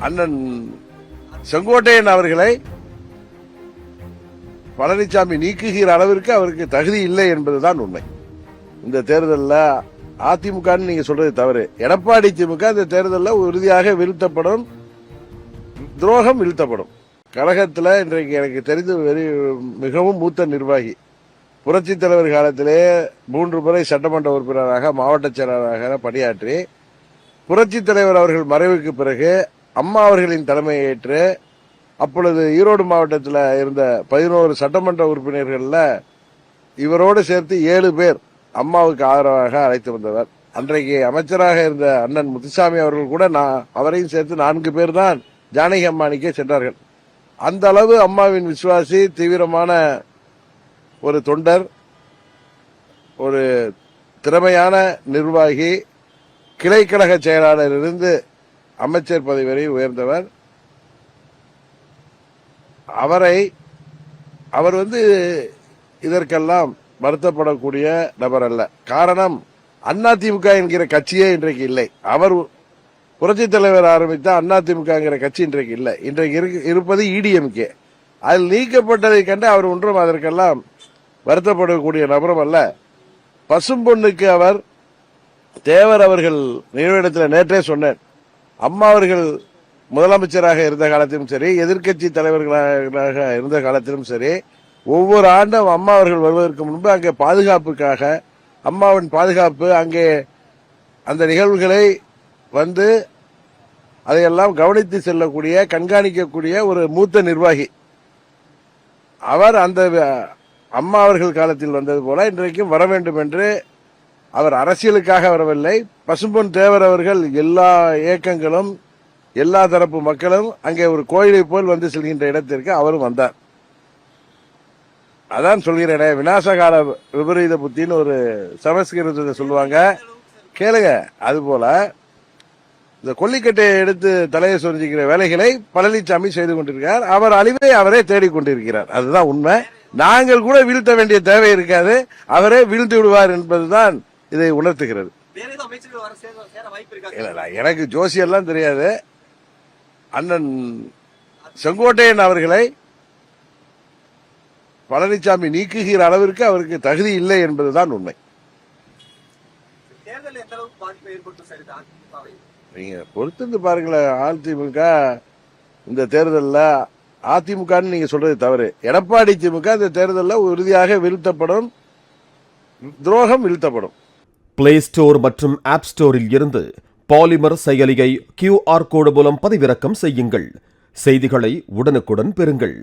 அண்ணன் செங்கோட்டையன் அவர்களை பழனிசாமி நீக்குகிற அளவிற்கு அவருக்கு தகுதி இல்லை என்பதுதான் உண்மை. இந்த தேர்தலில் அதிமுக நீங்க சொல்றது தவறு. எடப்பாடி திமுக இந்த தேர்தலில் உறுதியாக வீழ்த்தப்படும், துரோகம் வீழ்த்தப்படும். கழகத்தில் இன்றைக்கு எனக்கு தெரிந்து மிகவும் மூத்த நிர்வாகி, புரட்சி தலைவர் காலத்திலே 3 முறை சட்டமன்ற உறுப்பினராக மாவட்ட செயலாளராக பணியாற்றி புரட்சி தலைவர் அவர்கள் மறைவுக்கு பிறகு அம்மா அவர்களின் தலைமையை ஏற்று அப்பொழுது ஈரோடு மாவட்டத்தில் இருந்த 11 சட்டமன்ற உறுப்பினர்கள் இவரோடு சேர்த்து 7 பேர் அம்மாவுக்கு ஆதரவாக அழைத்து வந்தவர். அன்றைக்கு அமைச்சராக இருந்த அண்ணன் முத்துசாமி அவர்கள் கூட அவரையும் சேர்த்து 4 பேர் தான் ஜானகி அம்மானிக்கே சென்றார்கள். அந்த அளவு அம்மாவின் விசுவாசி, தீவிரமான ஒரு தொண்டர், ஒரு திறமையான நிர்வாகி, கிளைக்கழக செயலாளர் இருந்து அமைச்சர் பதவி வரை உயர்ந்தவர். அவர் இதற்கெல்லாம் வருத்தப்படக்கூடிய நபர் அல்ல. காரணம், அதிமுக என்கிற கட்சியே இன்றைக்கு இல்லை. அவர் புரட்சி தலைவர் ஆரம்பித்த அதிமுக என்கிற கட்சி இன்றைக்கு இல்லை. இன்றைக்கு இருப்பது இடிஎம்கே. அதில் நீக்கப்பட்டதை கண்டு அவர் ஒன்றும் அதற்கெல்லாம் வருத்தப்படக்கூடிய நபரும் அல்ல. பசும்பொன்னுக்கு அவர் தேவர் அவர்கள் நினைவிடத்தில் நேற்றே சொன்னேன், அம்மா அவர்கள் முதலமைச்சராக இருந்த காலத்திலும் சரி, எதிர்க்கட்சி தலைவர்களாக இருந்த காலத்திலும் சரி, ஒவ்வொரு ஆண்டும் அம்மா அவர்கள் வருவதற்கு முன்பு அங்கே பாதுகாப்புக்காக, அம்மாவின் பாதுகாப்பு, அங்கே அந்த நிகழ்வுகளை அதையெல்லாம் கவனித்து செல்லக்கூடிய, கண்காணிக்கக்கூடிய ஒரு மூத்த நிர்வாகி. அவர் அந்த அம்மா அவர்கள் காலத்தில் வந்தது போல இன்றைக்கும் வர வேண்டும் என்று அவர் அரசியலுக்காக வரவில்லை. பசும்பொன் தேவர் அவர்கள் எல்லா இயக்கங்களும், எல்லா தரப்பு மக்களும் அங்கே ஒரு கோயிலை போல் வந்து செல்கின்ற இடத்திற்கு அவரும் வந்தார். அதான் சொல்கிறேன், விநாசகால விபரீத புத்தின்னு ஒரு சமஸ்கிருதத்தை சொல்லுவாங்க, கேளுங்க. அதுபோல இந்த கொல்லிக்கட்டையை எடுத்து தலையை சொரிஞ்சிக்கிற வேலைகளை பழனிசாமி செய்து கொண்டிருக்கிறார். அவர் அழிவை அவரே தேடிக்கொண்டிருக்கிறார். அதுதான் உண்மை. நாங்கள் கூட வீழ்த்த வேண்டிய தேவை இருக்காது, அவரே வீழ்த்து விடுவார் என்பதுதான் இதை உணர்த்துகிறது. எனக்கு ஜோசியெல்லாம் தெரியாது. அண்ணன் செங்கோட்டையன் அவர்களை பழனிசாமி நீக்குகிற அளவிற்கு அவருக்கு தகுதி இல்லை என்பதுதான் உண்மை. நீங்க பொறுத்திருந்து பாருங்களேன். அதிமுக இந்த தேர்தலில் அதிமுக நீங்க சொல்றது தவறு. எடப்பாடி திமுக இந்த தேர்தலில் உறுதியாக வீழ்த்தப்படும், துரோகம் வீழ்த்தப்படும். பிளே ஸ்டோர் மற்றும் ஆப் ஸ்டோரில் இருந்து பாலிமர் செயலியை QR கோடு மூலம் பதிவிறக்கம் செய்யுங்கள். செய்திகளை உடனுக்குடன் பெறுங்கள்.